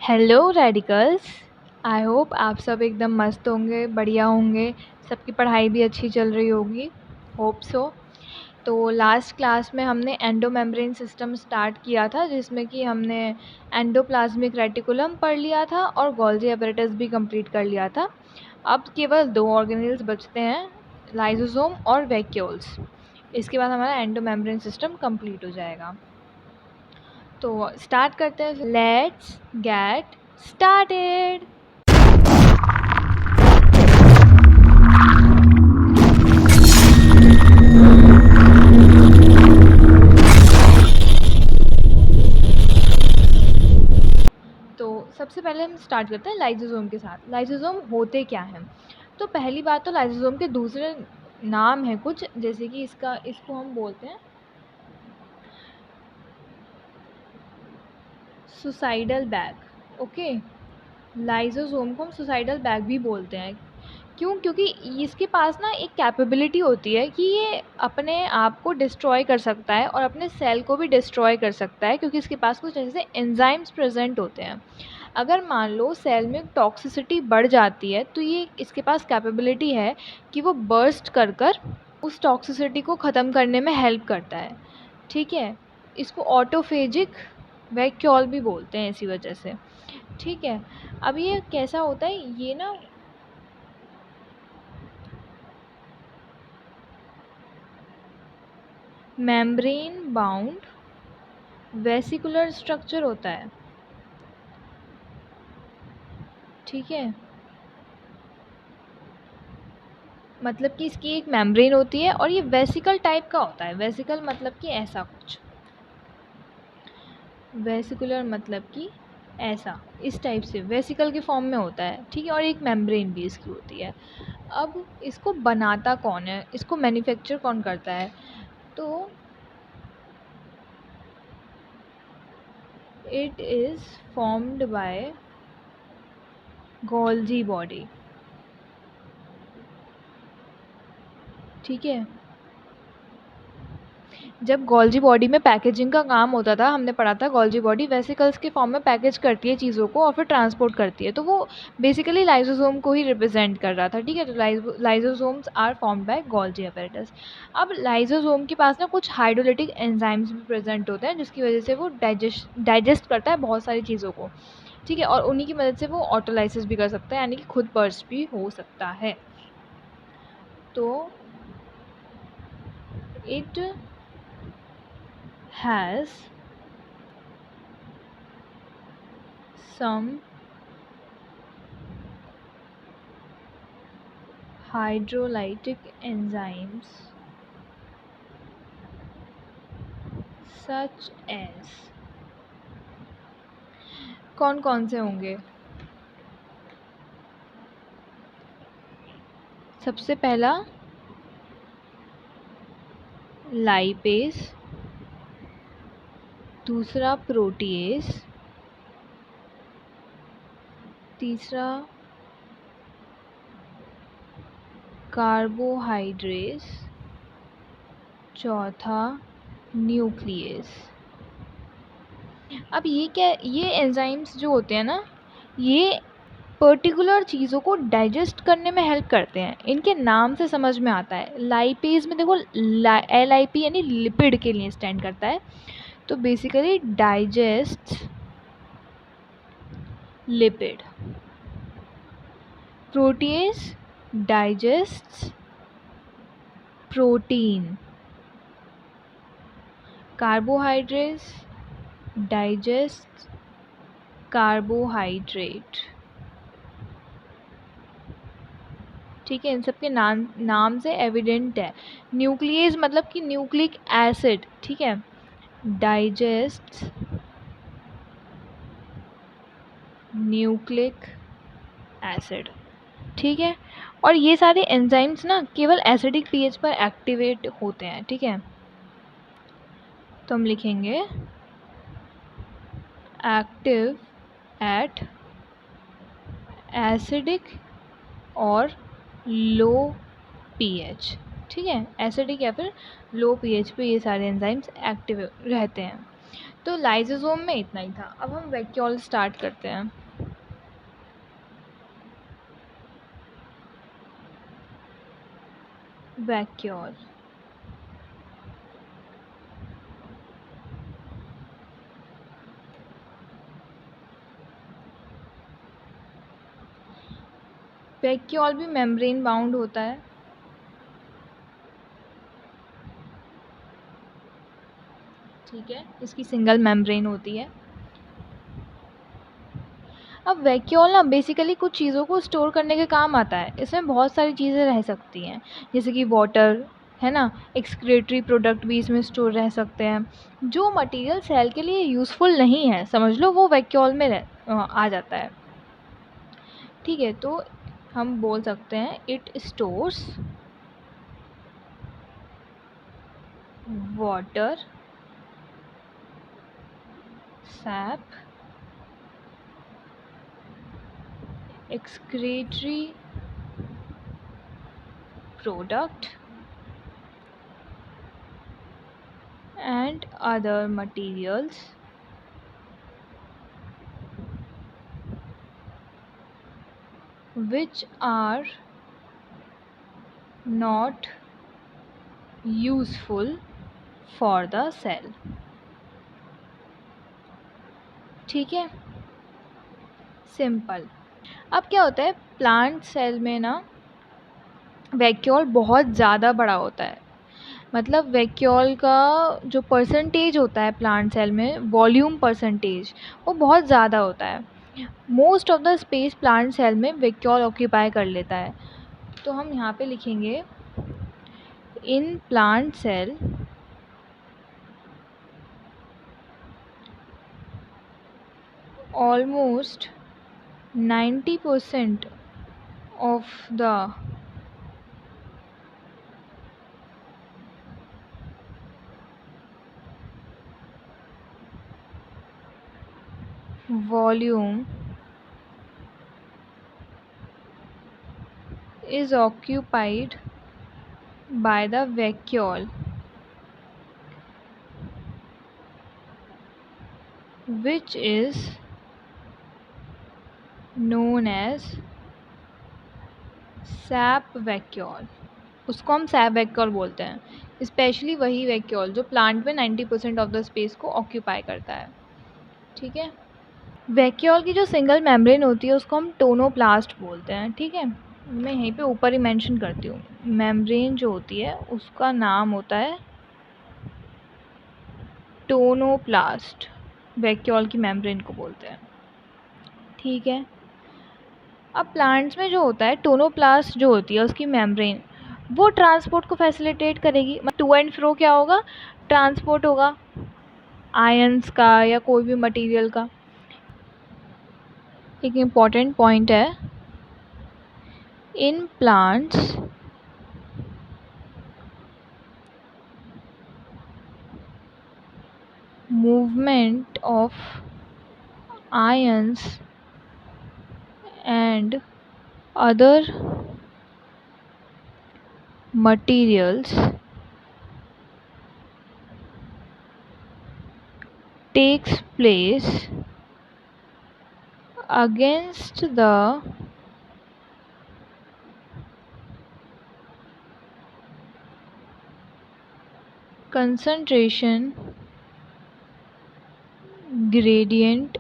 Hello radicals. I hope आप सब एकदम मस्त होंगे, बढ़िया होंगे, सबकी पढ़ाई भी अच्छी चल रही होगी। Hope so. तो लास्ट क्लास में हमने एंडोमेम्ब्रेन सिस्टम स्टार्ट किया था, जिसमें कि हमने एंडोप्लाज्मिक रेटिकुलम पढ़ लिया था और गोल्जी एपरेटस भी कंप्लीट कर लिया था। अब केवल 2 ऑर्गेनेल्स बचते हैं, लाइसोसोम और वैक्यूल्स। इसके बाद हमारा एंडोमेम्ब्रेन सिस्टम कंप्लीट हो जाएगा। तो स्टार्ट करते हैं। Let's get started. तो सबसे पहले हम स्टार्ट करते हैं लाइसोसोम के साथ। लाइसोसोम होते क्या हैं? तो पहली बात, तो लाइसोसोम के दूसरे नाम हैं कुछ, जैसे कि इसको हम बोलते हैं सुसाइडल बैग। ओके, लाइसोसोम को हम सुसाइडल बैग भी बोलते हैं। क्यों? क्योंकि इसके पास ना एक कैपेबिलिटी होती है कि ये अपने आप को डिस्ट्रॉय कर सकता है और अपने सेल को भी डिस्ट्रॉय कर सकता है, क्योंकि इसके पास कुछ ऐसे एंजाइम्स प्रेजेंट होते हैं। अगर मान लो सेल में टॉक्सिसिटी बढ़ जाती है, तो ये इसके पास कैपेबिलिटी है कि वो बर्स्ट कर कर उस टॉक्सिसिटी को ख़त्म करने में हेल्प करता है। ठीक है, इसको ऑटोफेजिक वैक्यूल भी बोलते हैं इसी वजह से। ठीक है, अब ये कैसा होता है, ये ना मेम्ब्रेन बाउंड वेसिकुलर स्ट्रक्चर होता है। ठीक है, मतलब कि इसकी एक मेम्ब्रेन होती है और ये वेसिकल टाइप का होता है। वेसिकल मतलब कि ऐसा कुछ, वेसिकुलर मतलब कि ऐसा, इस टाइप से वेसिकल के फॉर्म में होता है। ठीक है, और एक मेम्ब्रेन भी इसकी होती है। अब इसको बनाता कौन है, इसको मैन्युफैक्चर कौन करता है? तो it is formed by Golgi body. ठीक है, जब गोल्जी बॉडी में पैकेजिंग का काम होता था, हमने पढ़ा था गोल्जी बॉडी वेसिकल्स के फॉर्म में पैकेज करती है चीज़ों को और फिर ट्रांसपोर्ट करती है, तो वो बेसिकली लाइसोसोम को ही रिप्रेजेंट कर रहा था। ठीक है, तो lysosomes are formed by Golgi apparatus. अब लाइसोसोम के पास ना कुछ हाइड्रोलिटिक एंजाइम्स भी प्रेजेंट होते हैं, जिसकी वजह से वो डाइजेस्ट करता है बहुत सारी चीज़ों को। ठीक है, और उन्हीं की मदद से वो ऑटोलाइसिस भी कर सकता है, यानी कि खुद बर्स्ट भी हो सकता है। तो it has some hydrolytic enzymes such as, कौन कौन से होंगे? सबसे पहला लाइपेज, दूसरा प्रोटीएज, तीसरा कार्बोहाइड्रेस, चौथा न्यूक्लियस। अब ये एंजाइम्स जो होते हैं ना, ये पर्टिकुलर चीज़ों को डाइजेस्ट करने में हेल्प करते हैं। इनके नाम से समझ में आता है। लाइपेज में देखो, LIP यानी लिपिड के लिए स्टैंड करता है, तो basically digest lipid. Proteases digest protein. Carbohydrates digest carbohydrate. ठीक है, इन सब के नाम से एविडेंट है। न्यूक्लियस मतलब कि न्यूक्लिक एसिड। ठीक है, डाइजेस्ट न्यूक्लिक एसिड। ठीक है, और ये सारे एंजाइम्स ना केवल एसिडिक पीएच पर एक्टिवेट होते हैं। ठीक है, तो हम लिखेंगे एक्टिव एट एसिडिक और लो पीएच। ठीक है, एसिडिक या फिर लो पीएच पे ये सारे एंजाइम्स एक्टिव रहते हैं। तो लाइसोसोम में इतना ही था। अब हम वैक्यूल स्टार्ट करते हैं। वैक्यूल वैक्यूल भी मेम्ब्रेन बाउंड होता है। ठीक है, इसकी सिंगल मेम्ब्रेन होती है। अब वैक्यूल ना बेसिकली कुछ चीज़ों को स्टोर करने के काम आता है। इसमें बहुत सारी चीज़ें रह सकती हैं, जैसे कि वाटर है ना, एक्सक्रीटरी प्रोडक्ट भी इसमें स्टोर रह सकते हैं। जो मटेरियल सेल के लिए यूज़फुल नहीं है, समझ लो, वो वैक्यूल में आ जाता है। ठीक है, तो हम बोल सकते हैं it stores water, SAP, excretory product and other materials which are not useful for the cell। ठीक है, सिंपल। अब क्या होता है, प्लांट सेल में ना वैक्यूल बहुत ज़्यादा बड़ा होता है। मतलब वैक्यूल का जो परसेंटेज होता है प्लांट सेल में, वॉल्यूम परसेंटेज, वो बहुत ज़्यादा होता है। Most of the space plant cell में वैक्यूल ऑक्यूपाई कर लेता है। तो हम यहाँ पे लिखेंगे in plant cell almost 90% of the volume is occupied by the vacuole, which is known as sap vacuole। उसको हम सैप वैक्यूल बोलते हैं। स्पेशली वही वैक्यूल जो प्लांट में 90% ऑफ द स्पेस को ऑक्यूपाई करता है। ठीक है, वैक्यूल की जो सिंगल मेम्ब्रेन होती है उसको हम टोनोप्लास्ट बोलते हैं। ठीक है, मैं यहीं पे ऊपर ही मेंशन करती हूँ, मेम्ब्रेन जो होती है उसका नाम होता है टोनोप्लास्ट। वैक्यूल की मेम्ब्रेन को बोलते हैं। ठीक है, अब प्लांट्स में जो होता है टोनोप्लास्ट जो होती है उसकी मेम्ब्रेन, वो ट्रांसपोर्ट को फैसिलिटेट करेगी। टू एंड फ्रो क्या होगा, ट्रांसपोर्ट होगा आयंस का या कोई भी मटेरियल का। एक इम्पॉर्टेंट पॉइंट है, in plants movement of ions and other materials takes place against the concentration gradient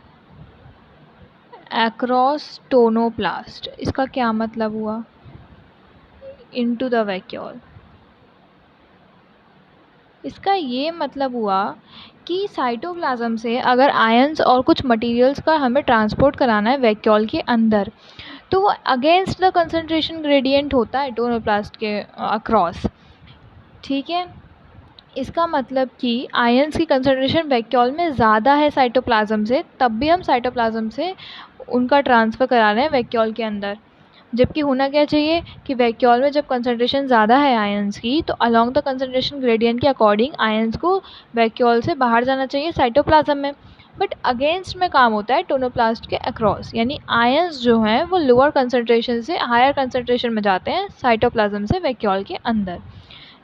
across tonoplast. इसका क्या मतलब हुआ, इनटू द वैक्यूल। इसका ये मतलब हुआ कि साइटोप्लाज्म से अगर आयंस और कुछ मटेरियल्स का हमें ट्रांसपोर्ट कराना है वैक्यूल के अंदर, तो वो अगेंस्ट द कंसंट्रेशन ग्रेडियंट होता है टोनोप्लास्ट के अक्रॉस। ठीक है, इसका मतलब कि आयंस की कंसंट्रेशन वैक्यूल में ज़्यादा है साइटोप्लाज्म से, तब भी हम साइटोप्लाज्म से उनका ट्रांसफ़र करा रहे हैं वैक्यूल के अंदर। जबकि होना क्या चाहिए कि वैक्यूल में जब कंसंट्रेशन ज़्यादा है आयंस की, तो अलोंग द कंसंट्रेशन ग्रेडियंट के अकॉर्डिंग आयंस को वैक्यूल से बाहर जाना चाहिए साइटोप्लाज्म में। बट अगेंस्ट में काम होता है टोनोप्लास्ट के अक्रॉस, यानी आयंस जो हैं वो लोअर कंसंट्रेशन से हायर कंसंट्रेशन में जाते हैं साइटोप्लाज्म से वैक्यूल के अंदर।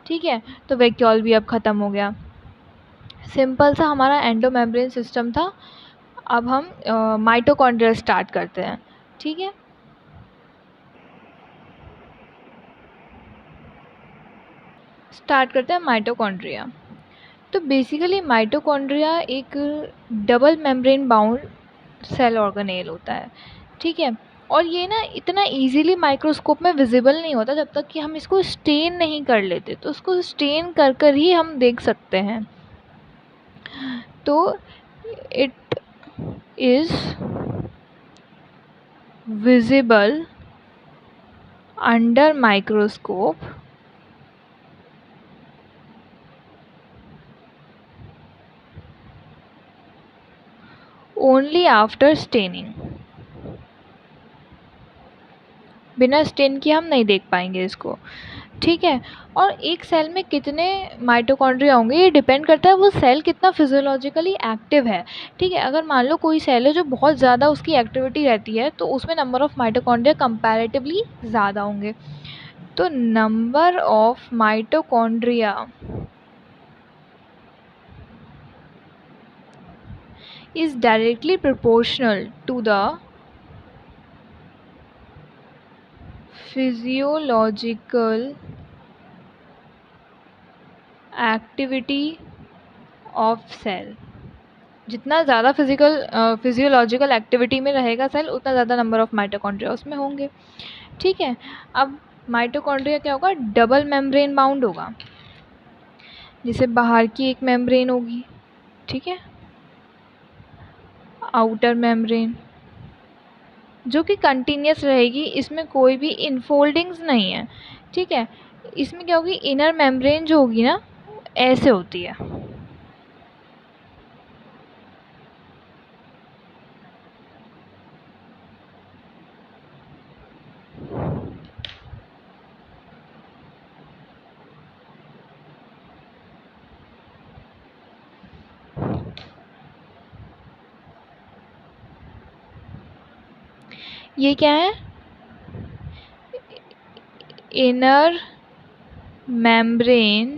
ठीक है, तो वैक्यूल भी अब ख़त्म हो गया। सिंपल सा हमारा एंडोमेम्ब्रेन सिस्टम था। अब हम माइटोकॉन्ड्रिया स्टार्ट करते हैं। ठीक है, स्टार्ट करते हैं माइटोकॉन्ड्रिया। तो बेसिकली माइटोकॉन्ड्रिया एक double membrane bound cell organelle होता है। ठीक है, और ये ना इतना इजीली माइक्रोस्कोप में विजिबल नहीं होता जब तक कि हम इसको स्टेन नहीं कर लेते। तो उसको स्टेन कर कर ही हम देख सकते हैं। तो it is visible under microscope only after staining. बिना स्टेन किए हम नहीं देख पाएंगे इसको। ठीक है, और एक सेल में कितने माइटोकॉन्ड्रिया होंगे ये डिपेंड करता है वो सेल कितना फिजियोलॉजिकली एक्टिव है। ठीक है, अगर मान लो कोई सेल है जो बहुत ज़्यादा उसकी एक्टिविटी रहती है तो उसमें नंबर ऑफ़ माइटोकॉन्ड्रिया कंपैरेटिवली ज़्यादा होंगे। तो number of mitochondria is directly proportional to the physiological activity of cell। जितना ज़्यादा फिजियोलॉजिकल एक्टिविटी में रहेगा सेल उतना ज़्यादा नंबर ऑफ़ माइटोकॉन्ड्रिया उसमें होंगे। ठीक है, अब माइटोकॉन्ड्रिया क्या होगा, डबल मेम्ब्रेन बाउंड होगा। जैसे बाहर की एक मेम्ब्रेन होगी, ठीक है, आउटर मेम्ब्रेन जो कि कंटिन्यूस रहेगी, इसमें कोई भी इनफोल्डिंग्स नहीं है। ठीक है, इसमें क्या होगी, इनर मेम्ब्रेन जो होगी ना ऐसे होती है। ये क्या है, inner membrane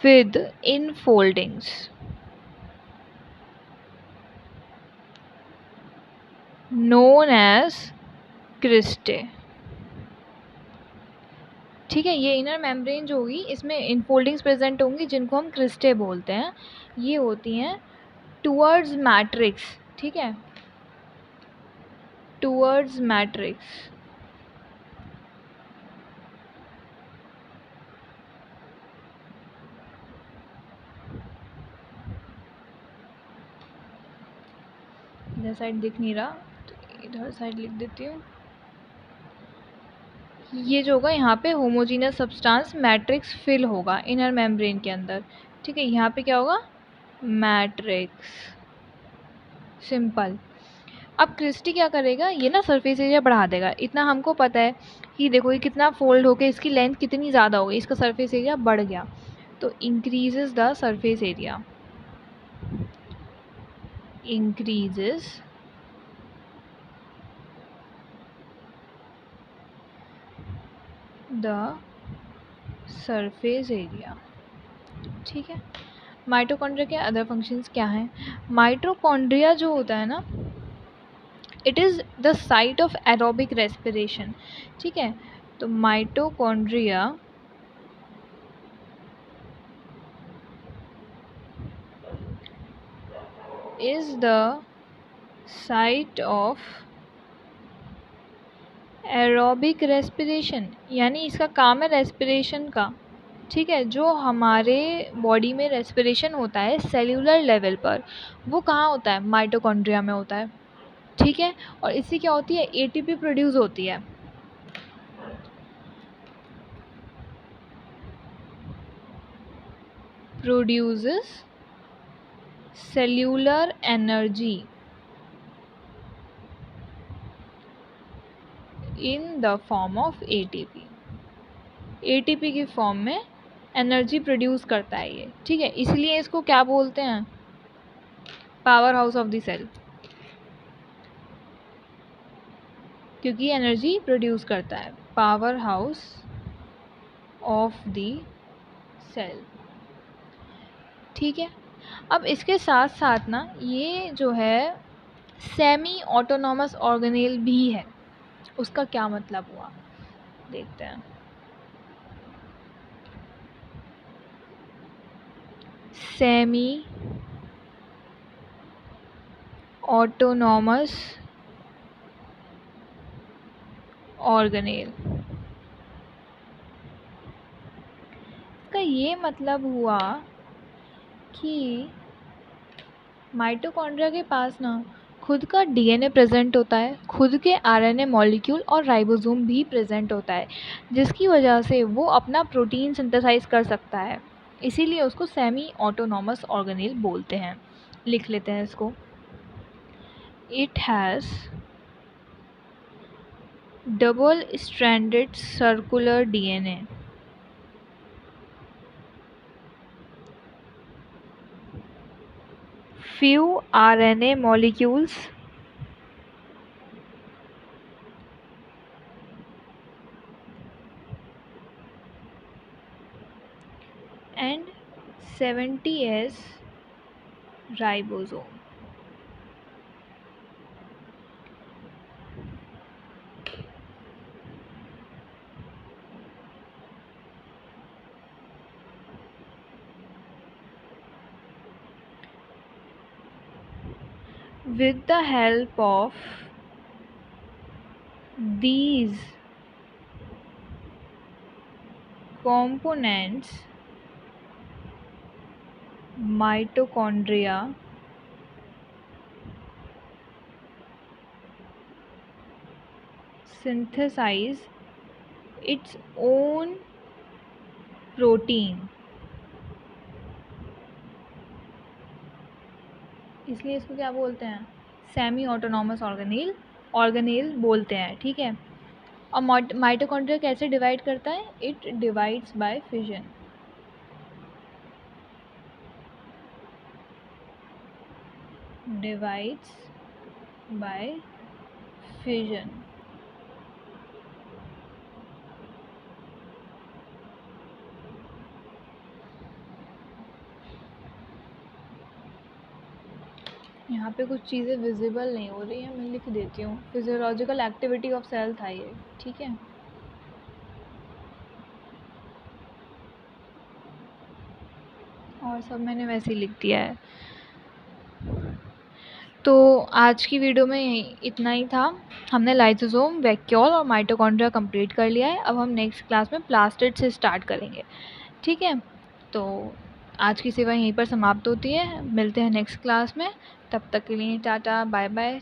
with infoldings, known as cristae. ठीक है, ये इनर मेम्ब्रेन जो होगी इसमें इनफोल्डिंग्स प्रेजेंट होंगी जिनको हम क्रिस्टे बोलते हैं। ये होती हैं टूवर्ड्स मैट्रिक्स। ठीक है, टूवर्ड्स मैट्रिक्स। इधर साइड दिख नहीं रहा तो इधर साइड लिख देती हूँ। ये जो होगा यहाँ पे होमोजीनियस सब्सटेंस मैट्रिक्स फिल होगा इनर मेम्ब्रेन के अंदर। ठीक है, यहाँ पे क्या होगा, मैट्रिक्स, सिंपल। अब क्रिस्टी क्या करेगा, ये ना सरफेस एरिया बढ़ा देगा। इतना हमको पता है कि देखो ये कितना फोल्ड होके इसकी लेंथ कितनी ज़्यादा हो गई, इसका सरफेस एरिया बढ़ गया। तो increases the surface area, increases the surface area. ठीक है, माइटोकॉन्ड्रिया के अदर फंक्शंस क्या हैं। माइटोकॉन्ड्रिया जो होता है ना, it is the site of aerobic respiration. ठीक है, तो mitochondria is the site of aerobic respiration, यानी इसका काम है रेस्पिरेशन का। ठीक है, जो हमारे बॉडी में रेस्पिरेशन होता है सेल्यूलर लेवल पर, वो कहाँ होता है, माइटोकॉन्ड्रिया में होता है। ठीक है, और इससे क्या होती है, एटीपी प्रोड्यूस होती है। Produces cellular energy in the form of ATP. ATP की फॉर्म में एनर्जी प्रोड्यूस करता है ये। ठीक है, इसलिए इसको क्या बोलते हैं, power house of the cell, क्योंकि एनर्जी प्रोड्यूस करता है। Power house of the cell. ठीक है। अब इसके साथ साथ ना ये जो है सेमी ऑटोनॉमस ऑर्गेनेल भी है। उसका क्या मतलब हुआ देखते हैं। सेमी ऑटोनॉमस ऑर्गेनेल का ये मतलब हुआ कि माइटोकॉन्ड्रिया के पास ना खुद का डीएनए प्रेजेंट होता है, खुद के आरएनए मॉलिक्यूल और राइबोसोम भी प्रेजेंट होता है, जिसकी वजह से वो अपना प्रोटीन सिंथेसाइज कर सकता है। इसीलिए उसको सेमी ऑटोनॉमस ऑर्गेनेल बोलते हैं। लिख लेते हैं इसको। It has double stranded circular DNA few RNA molecules and 70s ribosome. With the help of these components, mitochondria synthesize its own protein. इसलिए इसको क्या बोलते हैं? सेमी ऑटोनॉमस ऑर्गेनेल बोलते हैं। ठीक है। और माइटोकॉन्ड्रिया कैसे डिवाइड करता है? It divides bye fission. Divides bye fission. यहाँ पे कुछ चीज़ें विजिबल नहीं हो रही हैं, मैं लिख देती हूँ। फिजियोलॉजिकल एक्टिविटी ऑफ सेल था ये। ठीक है। और सब मैंने वैसे ही लिख दिया है। तो आज की वीडियो में इतना ही था। हमने लाइसोसोम, वैक्यूल और माइटोकॉन्ड्रिया कंप्लीट कर लिया है। अब हम नेक्स्ट क्लास में प्लास्टिड से स्टार्ट करेंगे। ठीक है। तो आज की सेवा यहीं पर समाप्त होती है। मिलते हैं नेक्स्ट क्लास में। तब तक के लिए टाटा, बाय बाय।